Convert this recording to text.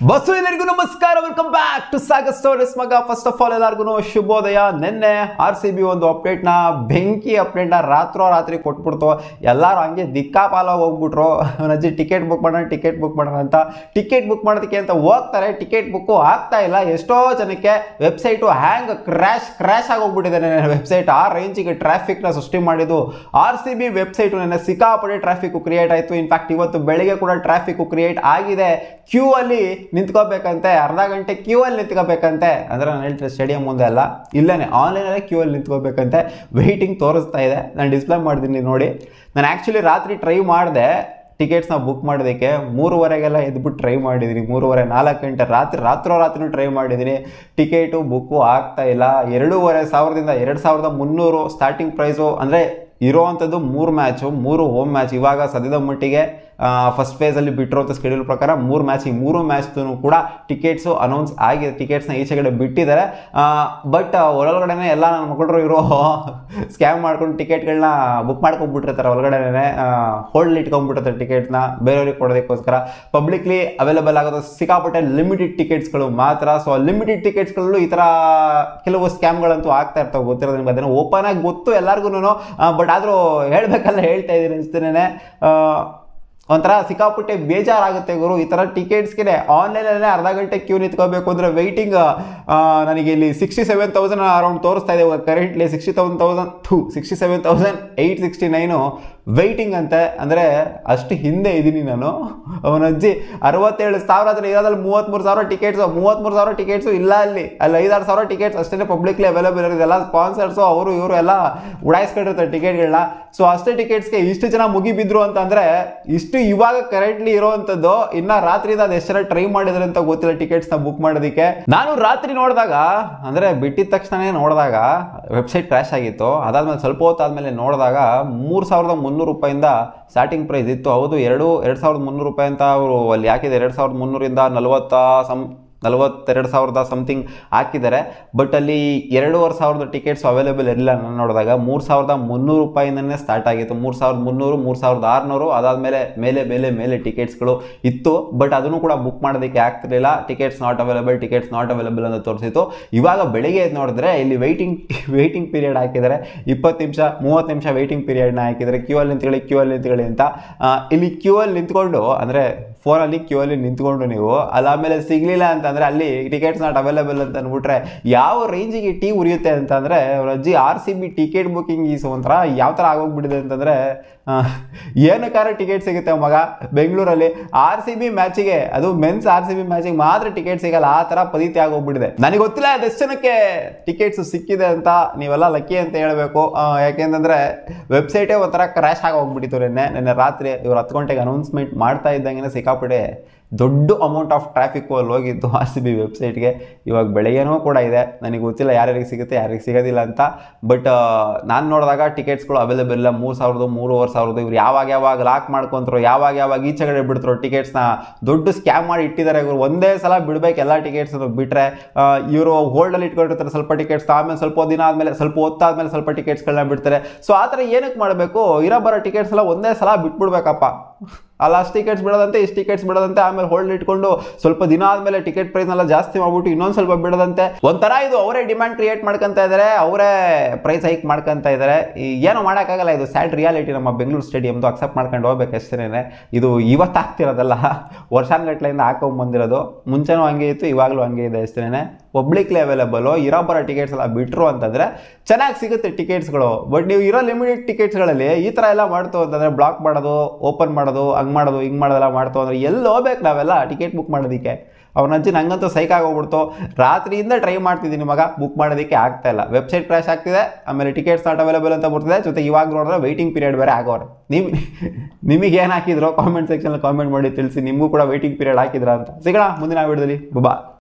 Bus ಎಲ್ಲರಿಗೂ ನಮಸ್ಕಾರ, welcome back to Sagar stories ಮಗ. ಫಸ್ಟ್ ಆಫ್ ಆಲ್ ಎಲ್ಲರಿಗೂ ಶುಭೋದಯ. ನಿನ್ನೆ RCB ಒಂದು ಅಪ್ಡೇಟ್ನ, ಬೆಂಕಿ ಅಪ್ಡೇಟ್ನ ರಾತ್ರಿ ಕೊಟ್ಬಿಡ್ತು. ಎಲ್ಲರೂ ಹಂಗೆ ದಿಕ್ಕಾಪಾಲಾಗಿ ಹೋಗ್ಬಿಟ್ರು. ಅವನಜ್ಜಿ ಟಿಕೆಟ್ ಬುಕ್ ಮಾಡೋಣ ಅಂತ ಟಿಕೆಟ್ ಬುಕ್ ಮಾಡೋದಕ್ಕೆ ಅಂತ ಹೋಗ್ತಾರೆ. ಟಿಕೆಟ್ ಬುಕ್ಕು ಆಗ್ತಾ ಇಲ್ಲ. ಎಷ್ಟೋ ಜನಕ್ಕೆ ವೆಬ್ಸೈಟು ಹ್ಯಾಂಗ್ ಕ್ರ್ಯಾಶ್ ಆಗಿ ಹೋಗ್ಬಿಟ್ಟಿದೆ. ವೆಬ್ಸೈಟ್ ಆ ರೇಂಜಿಗೆ ಟ್ರಾಫಿಕ್ನ ಸೃಷ್ಟಿ ಮಾಡಿದ್ದು RCB ವೆಬ್ಸೈಟು. ನೆನ್ನೆ ಸಿಕ್ಕಾಪಟ್ಟೆ ಟ್ರಾಫಿಕ್ ಕ್ರಿಯೇಟ್ ಆಯಿತು. ಇನ್ಫ್ಯಾಕ್ಟ್ ಇವತ್ತು ಬೆಳಿಗ್ಗೆ ಕೂಡ ಟ್ರಾಫಿಕ್ ಕ್ರಿಯೇಟ್ ಆಗಿದೆ. ಕ್ಯೂ ಅಲ್ಲಿ ನಿಂತ್ಕೋಬೇಕಂತೆ, ಅರ್ಧ ಗಂಟೆ ಕ್ಯೂ ಅಲ್ಲಿ ನಿಂತ್ಕೋಬೇಕಂತೆ. ಅಂದ್ರೆ ನಾನು ಹೇಳ್ತೀನಿ ಸ್ಟೇಡಿಯಂ ಮುಂದೆ ಅಲ್ಲ, ಇಲ್ಲೇ ಆನ್ಲೈನಲ್ಲೇ ಕ್ಯೂ ಅಲ್ಲಿ ನಿಂತ್ಕೋಬೇಕಂತೆ. ವೆಯ್ಟಿಂಗ್ ತೋರಿಸ್ತಾ ಇದೆ. ನಾನು ಡಿಸ್ಪ್ಲೇ ಮಾಡಿದ್ದೀನಿ ನೋಡಿ. ನಾನು ಆ್ಯಕ್ಚುಲಿ ರಾತ್ರಿ ಟ್ರೈ ಮಾಡಿದೆ ಟಿಕೆಟ್ಸ್ನ ಬುಕ್ ಮಾಡೋದಕ್ಕೆ. 3:30ಗೆಲ್ಲ ಎದ್ಬಿಟ್ಟು ಟ್ರೈ ಮಾಡಿದ್ದೀನಿ. 3:30-4 ಗಂಟೆ ರಾತ್ರಿನೂ ಟ್ರೈ ಮಾಡಿದ್ದೀನಿ. ಟಿಕೆಟು ಬುಕ್ಕು ಆಗ್ತಾ ಇಲ್ಲ. 2,500ದಿಂದ 2,300 ಸ್ಟಾರ್ಟಿಂಗ್ ಪ್ರೈಸು. ಅಂದರೆ ಇರೋವಂಥದ್ದು 3 ಮ್ಯಾಚು, 3 ಹೋಮ್ ಮ್ಯಾಚ್. ಇವಾಗ ಸದ್ಯದ ಮಟ್ಟಿಗೆ ಫಸ್ಟ್ ಫೇಸಲ್ಲಿ ಬಿಟ್ಟಿರೋಂಥ ಸ್ಕೆಡ್ಯೂಲ್ ಪ್ರಕಾರ 3 ಮ್ಯಾಚ್. ಈ 3 ಮ್ಯಾಚ್ದು ಕೂಡ ಟಿಕೆಟ್ಸು ಅನೌನ್ಸ್ ಆಗಿದೆ. ಟಿಕೆಟ್ಸ್ನ ಈಚೆಗಡೆ ಬಿಟ್ಟಿದ್ದಾರೆ. ಬಟ್ ಒಳಗಡೆನೆ ಎಲ್ಲ ನನ್ನ ಮಕ್ಕಳು ಇರೋ ಸ್ಕ್ಯಾಮ್ ಮಾಡ್ಕೊಂಡು ಟಿಕೆಟ್ಗಳನ್ನ ಬುಕ್ ಮಾಡ್ಕೊಂಡ್ಬಿಟ್ಟಿರ್ತಾರೆ. ಒಳಗಡೆನೆ ಹೋಲ್ಡ್ ಇಟ್ಕೊಂಡ್ಬಿಟ್ಟಿರ್ತಾರೆ ಟಿಕೆಟ್ನ ಬೇರೆಯವ್ರಿಗೆ ಕೊಡೋದಕ್ಕೋಸ್ಕರ. ಪಬ್ಲಿಕ್ಲಿ ಅವೈಲೇಬಲ್ ಆಗೋದು ಸಿಕ್ಕಾಪಟ್ಟೆ ಲಿಮಿಟೆಡ್ ಟಿಕೆಟ್ಸ್ಗಳು ಮಾತ್ರ. ಸೊ ಲಿಮಿಟೆಡ್ ಟಿಕೆಟ್ಸ್ಗಳಲ್ಲೂ ಈ ಥರ ಕೆಲವು ಸ್ಕ್ಯಾಮ್ಗಳಂತೂ ಆಗ್ತಾ ಇರ್ತಾವೆ. ಗೊತ್ತಿರೋದು ನಿಮ್ಗೆ, ಅದನ್ನು ಓಪನ್ ಆಗಿ ಗೊತ್ತು ಎಲ್ಲರಿಗೂ. ಬಟ್ ಆದರೂ ಹೇಳಬೇಕಲ್ಲ, ಹೇಳ್ತಾ ಇದ್ದೀನಿ ಅಷ್ಟೇನೆ. ಒಂಥರ ಸಿಕ್ಕಾಪಟ್ಟೆ ಬೇಜಾರಾಗುತ್ತೆ ಗುರು. ಈ ಥರ ಟಿಕೆಟ್ಸ್ಗೆ ಆನ್ಲೈನಲ್ಲೇ ಅರ್ಧ ಗಂಟೆ ಕ್ಯೂ ನಿಂತ್ಕೋಬೇಕು ಅಂದರೆ ವೆಯ್ಟಿಂಗ್. ನನಗೆ ಇಲ್ಲಿ 67,000 ಅರೌಂಡ್ ತೋರಿಸ್ತಾ ಇದೆ ಕರೆಂಟ್ಲಿ. 67,869 ವೆಯ್ಟಿಂಗ್ ಅಂತೆ. ಅಂದರೆ ಅಷ್ಟು ಹಿಂದೆ ಇದ್ದೀನಿ ನಾನು. ಅವನಜ್ಜಿ 67,000 ಅಂದರೆ ಇರೋದ್ರಲ್ಲಿ 33,000 ಟಿಕೆಟ್ಸು. 33,000 ಟಿಕೆಟ್ಸು ಇಲ್ಲ, ಅಲ್ಲಿ 5,000 ಟಿಕೆಟ್ಸ್ ಅಷ್ಟೇ ಪಬ್ಲಿಕ್ಲಿ ಅವೈಲೇಬಲ್ ಇರೋದು. ಎಲ್ಲ ಸ್ಪಾನ್ಸರ್ಸು ಅವರು ಇವರು ಎಲ್ಲ ಉಡಾಯಿಸ್ಕೊಂಡಿರ್ತಾರೆ ಟಿಕೆಟ್ಗಳನ್ನ. ಸೊ ಅಷ್ಟೇ ಟಿಕೆಟ್ಸ್ಗೆ ಇಷ್ಟು ಜನ ಮುಗಿಬಿದ್ರು ಅಂತಂದರೆ, ಇಷ್ಟು ಇವಾಗ ಕರೆಂಟ್ಲಿ ಇರೋವಂಥದ್ದು. ಇನ್ನು ರಾತ್ರಿಯಿಂದ ಅದು ಎಷ್ಟು ಜನ ಟ್ರೈ ಮಾಡಿದ್ರೆ ಅಂತ ಗೊತ್ತಿಲ್ಲ ಟಿಕೆಟ್ಸ್ನ ಬುಕ್ ಮಾಡೋದಕ್ಕೆ. ನಾನು ರಾತ್ರಿ ನೋಡಿದಾಗ, ಅಂದರೆ ಬಿಟ್ಟಿದ ತಕ್ಷಣನೇ ನೋಡಿದಾಗ ವೆಬ್ಸೈಟ್ ಕ್ರ್ಯಾಶ್ ಆಗಿತ್ತು. ಅದಾದ್ಮೇಲೆ ಸ್ವಲ್ಪ ಹೊತ್ತಾದ್ಮೇಲೆ ನೋಡಿದಾಗ 3,300 ರೂಪಾಯಿಂದ ಸ್ಟಾರ್ಟಿಂಗ್ ಪ್ರೈಸ್ ಇತ್ತು. ಹೌದು, 2,300 ರೂಪಾಯಿ ಅಂತ ಅವರು ಅಲ್ಲಿ ಹಾಕಿದೆ. 2,300ರಿಂದ 42,000 ಸಮಥಿಂಗ್ ಹಾಕಿದ್ದಾರೆ. ಬಟ್ ಅಲ್ಲಿ 2,500 ಟಿಕೆಟ್ಸ್ ಅವೈಲೇಬಲ್ ಇರಲಿಲ್ಲ. ನಾನು ನೋಡಿದಾಗ 3,300 ರೂಪಾಯಿಂದನೇ ಸ್ಟಾರ್ಟ್ ಆಗಿತ್ತು. 3,300, 3,600, ಅದಾದಮೇಲೆ ಮೇಲೆ ಟಿಕೆಟ್ಸ್ಗಳು ಇತ್ತು. ಬಟ್ ಅದನ್ನು ಕೂಡ ಬುಕ್ ಮಾಡೋದಕ್ಕೆ ಆಗ್ತಿರಲಿಲ್ಲ. ಟಿಕೆಟ್ಸ್ ನಾಟ್ ಅವೈಲೇಬಲ್ ಅಂತ ತೋರಿಸಿತ್ತು. ಇವಾಗ ಬೆಳಿಗ್ಗೆ ನೋಡಿದ್ರೆ ಇಲ್ಲಿ ವೆಯ್ಟಿಂಗ್ ಪೀರಿಯಡ್ ಹಾಕಿದ್ದಾರೆ. 20 ನಿಮಿಷ 30 ನಿಮಿಷ ವೆಯ್ಟಿಂಗ್ ಪೀರಿಯಡ್ನ ಹಾಕಿದ್ದಾರೆ. ಕ್ಯೂ ಅಲ್ಲಿ ನಿಂತ್ಕೊಳ್ಳಿ ಅಂತ. ಇಲ್ಲಿ ಕ್ಯೂ ಅಲ್ಲಿ ನಿಂತ್ಕೊಂಡು, ಅಂದರೆ ಫೋನಲ್ಲಿ ಕ್ಯೂ ಅಲ್ಲಿ ನಿಂತ್ಕೊಂಡು ನೀವು ಅದಾದಮೇಲೆ ಸಿಗಲಿಲ್ಲ ಅಂತಂದರೆ ಅಲ್ಲಿ ಟಿಕೆಟ್ಸ್ ನಾಟ್ ಅವೈಲೇಬಲ್ ಅಂತ ಅಂದ್ಬಿಟ್ರೆ ಯಾವ ರೇಂಜಿಗೆ ಟೀ ಉರಿಯುತ್ತೆ ಅಂತಂದರೆ, Rajji RCB ticket booking is ಒಂಥರ ಯಾವ ಥರ ಆಗೋಗ್ಬಿಟ್ಟಿದೆ ಅಂತಂದರೆ, ಏನಕ್ಕಾರ ಟಿಕೆಟ್ ಸಿಗುತ್ತೆ ಮಗ ಬೆಂಗಳೂರಲ್ಲಿ. RCB ಮ್ಯಾಚಿಗೆ, ಅದು ಮೆನ್ಸ್ RCB ಮ್ಯಾಚಿಗೆ ಮಾತ್ರ ಟಿಕೆಟ್ ಸಿಗಲ್ಲ. ಆ ಥರ ಪದ್ಧತಿ ಆಗೋಗ್ಬಿಟ್ಟಿದೆ. ನನಗೆ ಗೊತ್ತಿಲ್ಲ ಅದೆಷ್ಟು ಜನಕ್ಕೆ ಟಿಕೆಟ್ಸ್ ಸಿಕ್ಕಿದೆ ಅಂತ. ನೀವೆಲ್ಲ ಲಕ್ಕಿ ಅಂತ ಹೇಳಬೇಕು. ಯಾಕೆಂತಂದರೆ ವೆಬ್ಸೈಟೇ ಒಂಥರ ಕ್ರ್ಯಾಶ್ ಆಗಿ ಹೋಗ್ಬಿಟ್ಟಿತ್ತು. ನೆನ್ನೆ ರಾತ್ರಿ ಇವ್ರು 10 ಗಂಟೆಗೆ ಅನೌನ್ಸ್ಮೆಂಟ್ ಮಾಡ್ತಾ ಇದ್ದಂಗೆ ಸಿಕ್ಕಾಪಟ್ಟೆ ದೊಡ್ಡ ಅಮೌಂಟ್ ಆಫ್ ಟ್ರಾಫಿಕ್ಕು ಅಲ್ಲಿ ಹೋಗಿದ್ದು RCB ವೆಬ್ಸೈಟ್ಗೆ. ಇವಾಗ ಬೆಳಗ್ಗೆನೂ ಕೂಡ ಇದೆ. ನನಗೆ ಗೊತ್ತಿಲ್ಲ ಯಾರ್ಯಾರಿಗೆ ಸಿಗುತ್ತೆ ಯಾರಿಗೆ ಸಿಗೋದಿಲ್ಲ ಅಂತ. ಬಟ್ ನಾನು ನೋಡಿದಾಗ ಟಿಕೆಟ್ಸ್ಗಳು ಅವೈಲೇಬಲ್ ಇಲ್ಲ. 3,000, 3,500 ಇವ್ರು ಯಾವಾಗ ಲಾಕ್ ಮಾಡ್ಕೊಂತರು, ಯಾವಾಗ ಈಚೆಗಡೆ ಬಿಡ್ತರು ಟಿಕೆಟ್ಸ್ನ. ದೊಡ್ಡ ಸ್ಕ್ಯಾಮ್ ಮಾಡಿ ಇಟ್ಟಿದ್ದಾರೆ ಇವರು. ಒಂದೇ ಸಲ ಬಿಡಬೇಕು ಎಲ್ಲ ಟಿಕೆಟ್ಸ್ ಬಿಟ್ಟರೆ. ಇವರು ಹೋಲ್ಡಲ್ಲಿ ಇಟ್ಕೊಂಡಿರ್ತಾರೆ ಸ್ವಲ್ಪ ಟಿಕೆಟ್ಸ್. ಆಮೇಲೆ ಸ್ವಲ್ಪ ಹೊತ್ತಾದ್ಮೇಲೆ ಸ್ವಲ್ಪ ಟಿಕೆಟ್ಸ್ಗಳನ್ನ ಬಿಡ್ತಾರೆ. ಸೊ ಆ ಥರ ಏನಕ್ಕೆ ಮಾಡಬೇಕು? ಬರೋ ಟಿಕೆಟ್ಸ್ ಎಲ್ಲ ಒಂದೇ ಸಲ ಬಿಟ್ಬಿಡ್ಬೇಕಪ್ಪ. ಅಲ್ಲ ಅಷ್ಟು ಟಿಕೆಟ್ಸ್ ಬಿಡೋದಂತೆ, ಇಷ್ಟು ಟಿಕೆಟ್ಸ್ ಬಿಡೋದಂತೆ. ಆಮೇಲೆ ಹೋಲ್ಡ್ ಇಟ್ಕೊಂಡು ಸ್ವಲ್ಪ ದಿನ ಆದಮೇಲೆ ಟಿಕೆಟ್ ಪ್ರೈಸ್ನೆಲ್ಲ ಜಾಸ್ತಿ ಮಾಡ್ಬಿಟ್ಟು ಇನ್ನೊಂದು ಸ್ವಲ್ಪ ಬಿಡೋದಂತೆ. ಒಂಥರ ಇದು ಅವರೇ ಡಿಮ್ಯಾಂಡ್ ಕ್ರಿಯೇಟ್ ಮಾಡ್ಕೊತಾ ಇದ್ದಾರೆ, ಅವರೇ ಪ್ರೈಸ್ ಹೈಕ್ ಮಾಡ್ಕೊತಾ ಇದ್ದಾರೆ. ಏನೂ ಮಾಡೋಕ್ಕಾಗಲ್ಲ. ಇದು ಸ್ಯಾಡ್ ರಿಯಾಲಿಟಿ. ನಮ್ಮ ಬೆಂಗಳೂರು ಸ್ಟೇಡಿಯಮ್ದು ಅಕ್ಸೆಪ್ಟ್ ಮಾಡ್ಕೊಂಡು ಹೋಗ್ಬೇಕು ಅಷ್ಟೇನೆ. ಇದು ಇವತ್ತಾಗ್ತಿರೋದಲ್ಲ, ವರ್ಷಾನುಗಟ್ಲೆಯಿಂದ ಹಾಕೊಂಡ್ಬಂದಿರೋದು. ಮುಂಚೆನೂ ಹಂಗೆ ಇತ್ತು, ಇವಾಗಲೂ ಹಂಗೆ ಇದೆ ಅಷ್ಟೇನೆ. ಪಬ್ಲಿಕ್ಲಿ ಅವೈಲೇಬಲು ಬರೋ ಟಿಕೆಟ್ಸ್ ಎಲ್ಲ ಬಿಟ್ಟರು ಅಂತಂದರೆ ಚೆನ್ನಾಗಿ ಸಿಗುತ್ತೆ ಟಿಕೆಟ್ಸ್ಗಳು. ಬಟ್ ನೀವು ಇರೋ ಲಿಮಿಟೆಡ್ ಟಿಕೆಟ್ಸ್ಗಳಲ್ಲಿ ಈ ಥರ ಎಲ್ಲ ಮಾಡ್ತು ಅಂತಂದರೆ, ಬ್ಲಾಕ್ ಮಾಡೋದು, ಓಪನ್ ಮಾಡೋದು, ಹಂಗೆ ಮಾಡೋದು, ಹಿಂಗೆ ಮಾಡೋದೆಲ್ಲ ಮಾಡ್ತು ಅಂದರೆ ಎಲ್ಲಿ ಹೋಗ್ಬೇಕು ನಾವೆಲ್ಲ ಟಿಕೆಟ್ ಬುಕ್ ಮಾಡೋದಕ್ಕೆ? ಅವನಜ್ಜಿ ನಂಗಂತೂ ಸೈಕಾಗೋಗ್ಬಿಡ್ತು. ರಾತ್ರಿಯಿಂದ ಟ್ರೈ ಮಾಡ್ತಿದ್ದೀನಿ ಮಗ, ಬುಕ್ ಮಾಡೋದಕ್ಕೆ ಆಗ್ತಾ ಇಲ್ಲ. ವೆಬ್ಸೈಟ್ ಕ್ರ್ಯಾಶ್ ಆಗ್ತಿದೆ, ಆಮೇಲೆ ಟಿಕೆಟ್ಸ್ ನಾಟ್ ಅವೈಲೇಬಲ್ ಅಂತ ಬರ್ತಿದೆ. ಜೊತೆಗೆ ಇವಾಗ ನೋಡಿದ್ರೆ ವೆಯ್ಟಿಂಗ್ ಪೀರಿಯಡ್ ಬೇರೆ ಆಗೋರು. ನಿಮಗೆ ಏನು ಹಾಕಿದ್ರು ಕಾಮೆಂಟ್ ಸೆಕ್ಷನಲ್ಲಿ ಕಾಮೆಂಟ್ ಮಾಡಿ ತಿಳಿಸಿ. ನಿಮಗೂ ಕೂಡ ವೆಯ್ಟಿಂಗ್ ಪೀರಿಯಡ್ ಹಾಕಿದ್ರ ಅಂತ. ಸಿಗೋಣ ಮುಂದಿನ ವಿಡಿಯೋದಲ್ಲಿ. ಬಾ.